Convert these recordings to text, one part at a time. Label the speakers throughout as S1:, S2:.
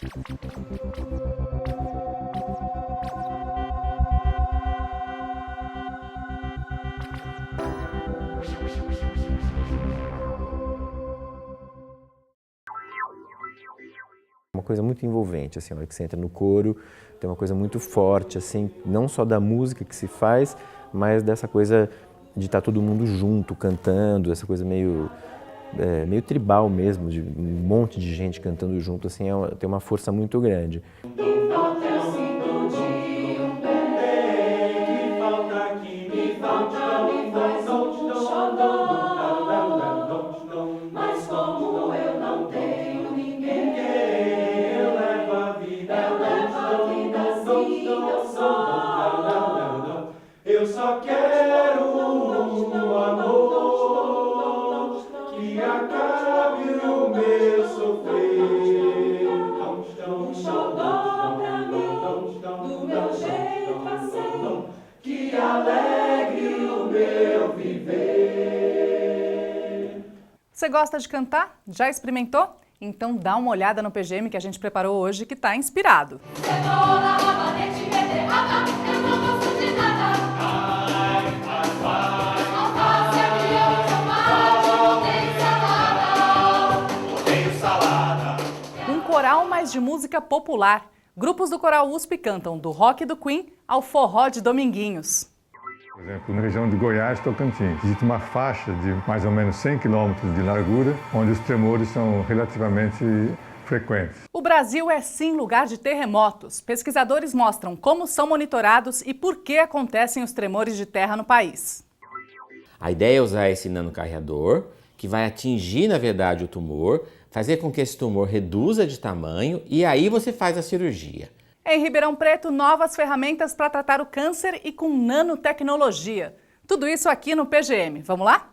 S1: Uma coisa muito envolvente, assim, na hora que você entra no coro, tem uma coisa muito forte, assim, não só da música que se faz, mas dessa coisa de estar todo mundo junto, cantando, essa coisa meio tribal mesmo, de um monte de gente cantando junto, assim, tem uma força muito grande.
S2: Eu só quero um amor que acabe o meu sofrer. Um xodó pra mim, do meu jeito assim, que alegre o meu viver.
S3: Você gosta de cantar? Já experimentou? Então dá uma olhada no PGM que a gente preparou hoje, que está inspirado. Coral mais de música popular. Grupos do Coral USP cantam do rock do Queen ao forró de Dominguinhos.
S4: Por exemplo, na região de Goiás, Tocantins, existe uma faixa de mais ou menos 100 quilômetros de largura, onde os tremores são relativamente frequentes.
S3: O Brasil é sim lugar de terremotos. Pesquisadores mostram como são monitorados e por que acontecem os tremores de terra no país.
S5: A ideia é usar esse nanocarreador, que vai atingir, na verdade, o tumor, fazer com que esse tumor reduza de tamanho e aí você faz a cirurgia.
S3: Em Ribeirão Preto, novas ferramentas para tratar o câncer e com nanotecnologia. Tudo isso aqui no PGM. Vamos lá?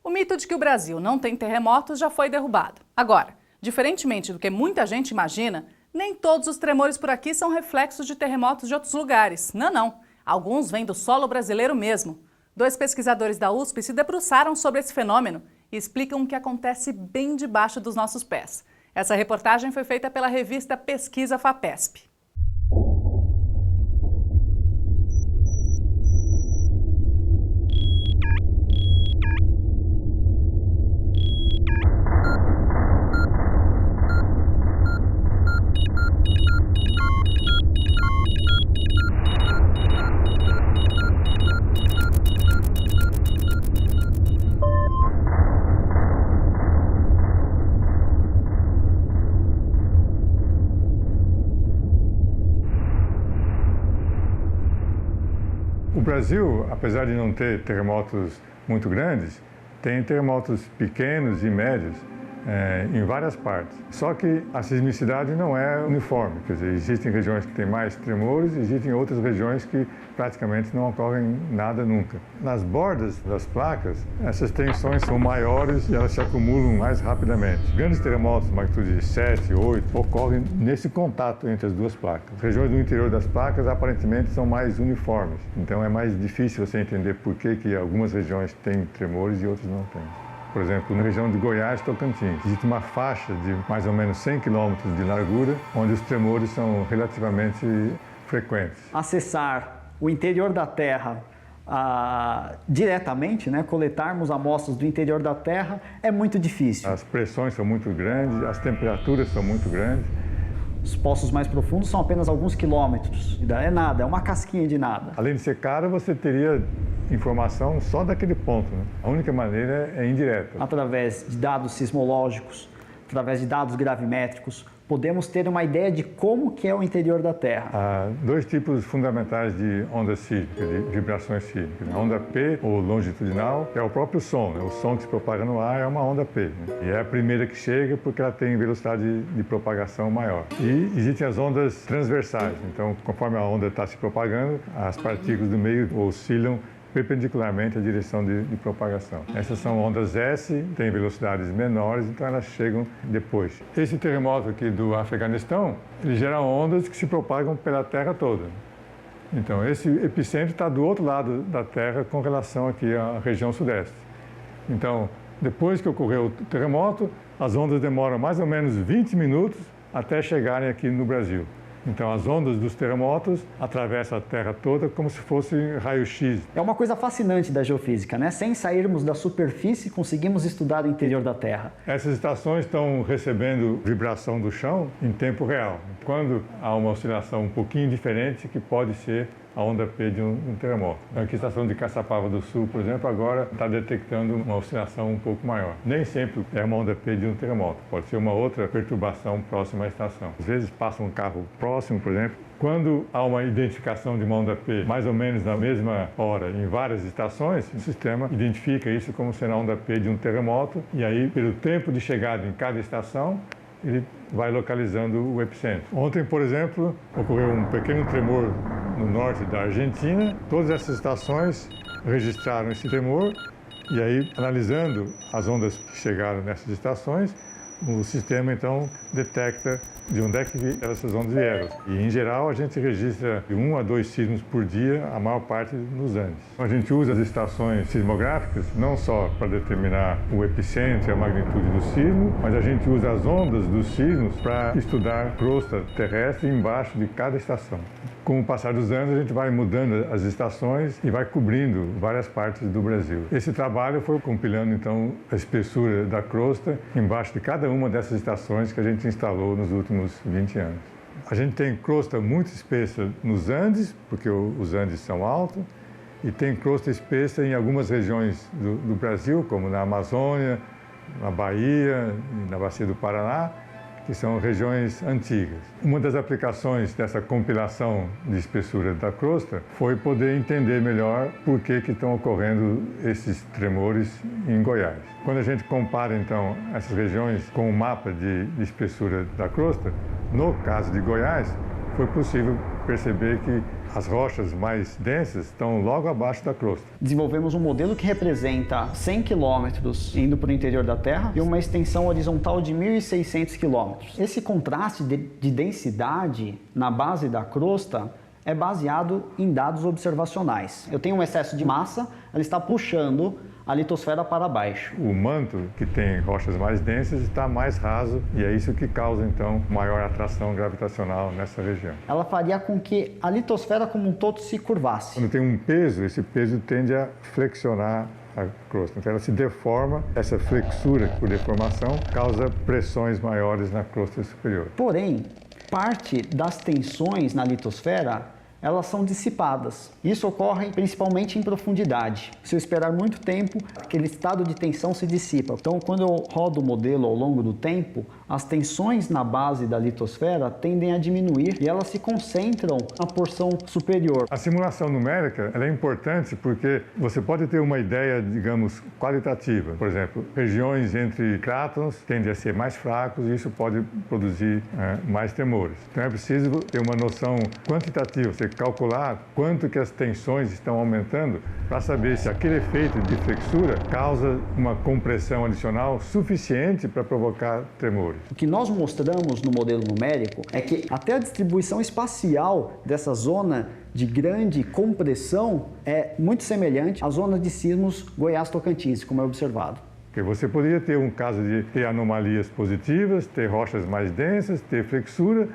S3: O mito de que o Brasil não tem terremotos já foi derrubado. Agora, diferentemente do que muita gente imagina, nem todos os tremores por aqui são reflexos de terremotos de outros lugares. Não. Alguns vêm do solo brasileiro mesmo. 2 pesquisadores da USP se debruçaram sobre esse fenômeno e explicam o que acontece bem debaixo dos nossos pés. Essa reportagem foi feita pela revista Pesquisa FAPESP.
S4: O Brasil, apesar de não ter terremotos muito grandes, tem terremotos pequenos e médios em várias partes. Só que a sismicidade não é uniforme, quer dizer, existem regiões que têm mais tremores e existem outras regiões que praticamente não ocorrem nada nunca. Nas bordas das placas, essas tensões são maiores e elas se acumulam mais rapidamente. Grandes terremotos de magnitude 7, 8 ocorrem nesse contato entre as duas placas. As regiões do interior das placas aparentemente são mais uniformes, então é mais difícil você entender por que algumas regiões têm tremores e outras não têm. Por exemplo, na região de Goiás, Tocantins, existe uma faixa de mais ou menos 100 quilômetros de largura, onde os tremores são relativamente frequentes.
S6: Acessar o interior da Terra diretamente, coletarmos amostras do interior da Terra, é muito difícil.
S4: As pressões são muito grandes, as temperaturas são muito grandes.
S6: Os poços mais profundos são apenas alguns quilômetros. É nada, é uma casquinha de nada.
S4: Além de ser caro, você teria informação só daquele ponto. A única maneira é indireta.
S6: Através de dados sismológicos, através de dados gravimétricos, podemos ter uma ideia de como que é o interior da Terra.
S4: Há dois tipos fundamentais de ondas sísmicas, de vibrações sísmicas. A onda P, ou longitudinal, é o próprio som. O som que se propaga no ar é uma onda P. E é a primeira que chega porque ela tem velocidade de propagação maior. E existem as ondas transversais. Então, conforme a onda está se propagando, as partículas do meio oscilam perpendicularmente à direção de propagação. Essas são ondas S, têm velocidades menores, então elas chegam depois. Esse terremoto aqui do Afeganistão, ele gera ondas que se propagam pela Terra toda. Então, esse epicentro está do outro lado da Terra com relação aqui à região sudeste. Então, depois que ocorreu o terremoto, as ondas demoram mais ou menos 20 minutos até chegarem aqui no Brasil. Então, as ondas dos terremotos atravessam a Terra toda como se fosse raio-x.
S6: É uma coisa fascinante da geofísica, né? Sem sairmos da superfície, conseguimos estudar o interior da Terra.
S4: Essas estações estão recebendo vibração do chão em tempo real. Quando há uma oscilação um pouquinho diferente, que pode ser a onda P de um terremoto. Aqui a estação de Caçapava do Sul, por exemplo, agora está detectando uma oscilação um pouco maior. Nem sempre é uma onda P de um terremoto, pode ser uma outra perturbação próxima à estação. Às vezes passa um carro próximo, por exemplo. Quando há uma identificação de uma onda P mais ou menos na mesma hora em várias estações, o sistema identifica isso como sendo a onda P de um terremoto e aí, pelo tempo de chegada em cada estação, ele vai localizando o epicentro. Ontem, por exemplo, ocorreu um pequeno tremor no norte da Argentina. Todas essas estações registraram esse tremor e aí, analisando as ondas que chegaram nessas estações, o sistema, então, detecta de onde é que essas ondas vieram. E, em geral, a gente registra de 1 a 2 sismos por dia, a maior parte nos Andes. A gente usa as estações sismográficas não só para determinar o epicentro e a magnitude do sismo, mas a gente usa as ondas dos sismos para estudar a crosta terrestre embaixo de cada estação. Com o passar dos anos, a gente vai mudando as estações e vai cobrindo várias partes do Brasil. Esse trabalho foi compilando, então, a espessura da crosta embaixo de cada uma dessas estações que a gente instalou nos últimos 20 anos. A gente tem crosta muito espessa nos Andes, porque os Andes são altos, e tem crosta espessa em algumas regiões do Brasil, como na Amazônia, na Bahia, na Bacia do Paraná, que são regiões antigas. Uma das aplicações dessa compilação de espessura da crosta foi poder entender melhor por que estão ocorrendo esses tremores em Goiás. Quando a gente compara, então, essas regiões com o mapa de espessura da crosta, no caso de Goiás, foi possível perceber que as rochas mais densas estão logo abaixo da crosta.
S6: Desenvolvemos um modelo que representa 100 quilômetros indo para o interior da Terra e uma extensão horizontal de 1.600 quilômetros. Esse contraste de densidade na base da crosta é baseado em dados observacionais. Eu tenho um excesso de massa, ela está puxando a litosfera para baixo.
S4: O manto, que tem rochas mais densas, está mais raso e é isso que causa, então, maior atração gravitacional nessa região.
S6: Ela faria com que a litosfera como um todo se curvasse.
S4: Quando tem um peso, esse peso tende a flexionar a crosta. Então ela se deforma, essa flexura por deformação causa pressões maiores na crosta superior.
S6: Porém, parte das tensões na litosfera elas são dissipadas. Isso ocorre principalmente em profundidade. Se eu esperar muito tempo, aquele estado de tensão se dissipa. Então, quando eu rodo o modelo ao longo do tempo, as tensões na base da litosfera tendem a diminuir e elas se concentram na porção superior.
S4: A simulação numérica ela é importante porque você pode ter uma ideia, digamos, qualitativa. Por exemplo, regiões entre crátons tendem a ser mais fracos e isso pode produzir mais tremores. Então é preciso ter uma noção quantitativa, você calcular quanto que as tensões estão aumentando para saber se aquele efeito de flexura causa uma compressão adicional suficiente para provocar tremores.
S6: O que nós mostramos no modelo numérico é que até a distribuição espacial dessa zona de grande compressão é muito semelhante à zona de sismos Goiás-Tocantins, como é observado.
S4: Porque você poderia ter um caso de ter anomalias positivas, ter rochas mais densas, ter flexura,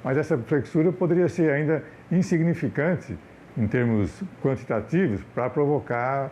S4: mas essa flexura poderia ser ainda insignificante em termos quantitativos para provocar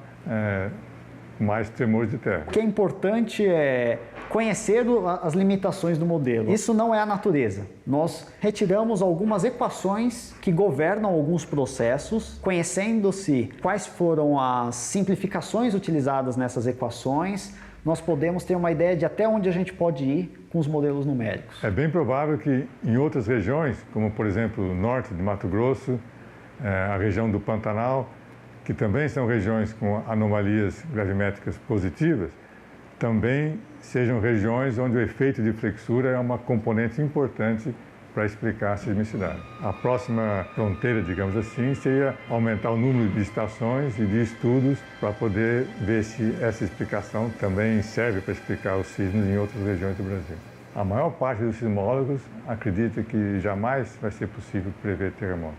S4: mais tremores de terra.
S6: O que é importante é conhecer as limitações do modelo. Isso não é a natureza. Nós retiramos algumas equações que governam alguns processos, conhecendo-se quais foram as simplificações utilizadas nessas equações, nós podemos ter uma ideia de até onde a gente pode ir com os modelos numéricos.
S4: É bem provável que em outras regiões, como por exemplo o norte de Mato Grosso, a região do Pantanal, que também são regiões com anomalias gravimétricas positivas, também sejam regiões onde o efeito de flexura é uma componente importante para explicar a sismicidade. A próxima fronteira, digamos assim, seria aumentar o número de estações e de estudos para poder ver se essa explicação também serve para explicar os sismos em outras regiões do Brasil. A maior parte dos sismólogos acredita que jamais vai ser possível prever terremoto.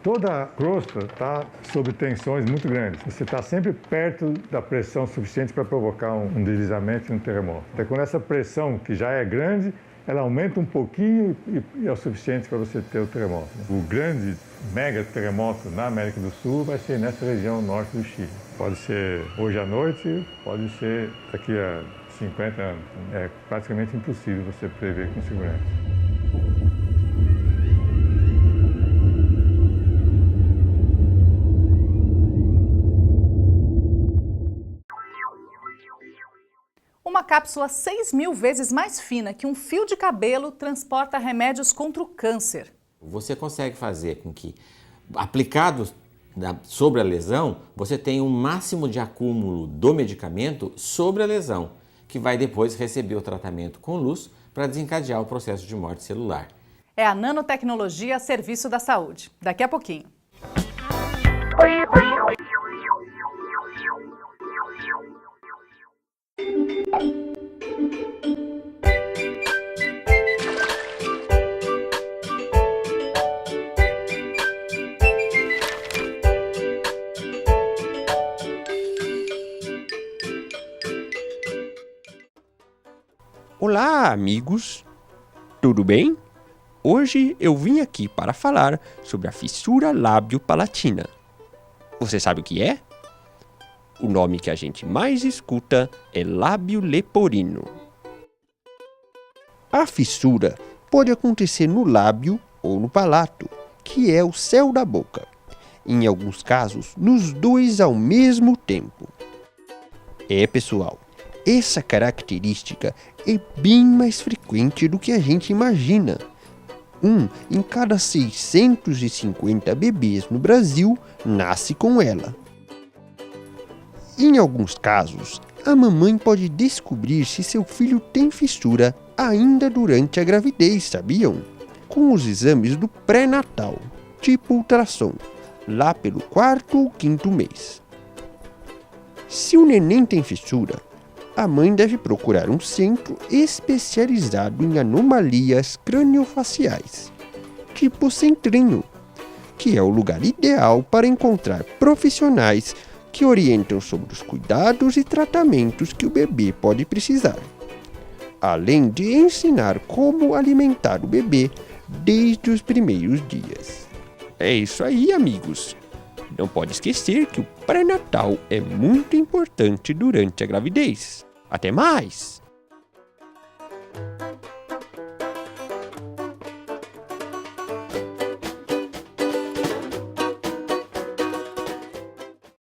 S4: Toda a crosta está sob tensões muito grandes. Você está sempre perto da pressão suficiente para provocar um deslizamento e um terremoto. Até quando essa pressão, que já é grande, ela aumenta um pouquinho e é o suficiente para você ter o terremoto. O grande mega terremoto na América do Sul vai ser nessa região norte do Chile. Pode ser hoje à noite, pode ser daqui a 50 anos. É praticamente impossível você prever com segurança.
S3: Uma cápsula 6.000 vezes mais fina que um fio de cabelo transporta remédios contra o câncer.
S5: Você consegue fazer com que, aplicado sobre a lesão, você tenha um máximo de acúmulo do medicamento sobre a lesão, que vai depois receber o tratamento com luz para desencadear o processo de morte celular.
S3: É a nanotecnologia a serviço da saúde. Daqui a pouquinho.
S7: Olá, amigos! Tudo bem? Hoje eu vim aqui para falar sobre a fissura lábio-palatina. Você sabe o que é? O nome que a gente mais escuta é lábio leporino. A fissura pode acontecer no lábio ou no palato, que é o céu da boca. Em alguns casos, nos dois ao mesmo tempo. Pessoal, essa característica é bem mais frequente do que a gente imagina. 1 em cada 650 bebês no Brasil nasce com ela. Em alguns casos, a mamãe pode descobrir se seu filho tem fissura ainda durante a gravidez, sabiam? Com os exames do pré-natal, tipo ultrassom, lá pelo 4º ou 5º mês. Se o neném tem fissura, a mãe deve procurar um centro especializado em anomalias craniofaciais, tipo centrinho, que é o lugar ideal para encontrar profissionais que orientam sobre os cuidados e tratamentos que o bebê pode precisar, além de ensinar como alimentar o bebê desde os primeiros dias. É isso aí, amigos! Não pode esquecer que o pré-natal é muito importante durante a gravidez. Até mais!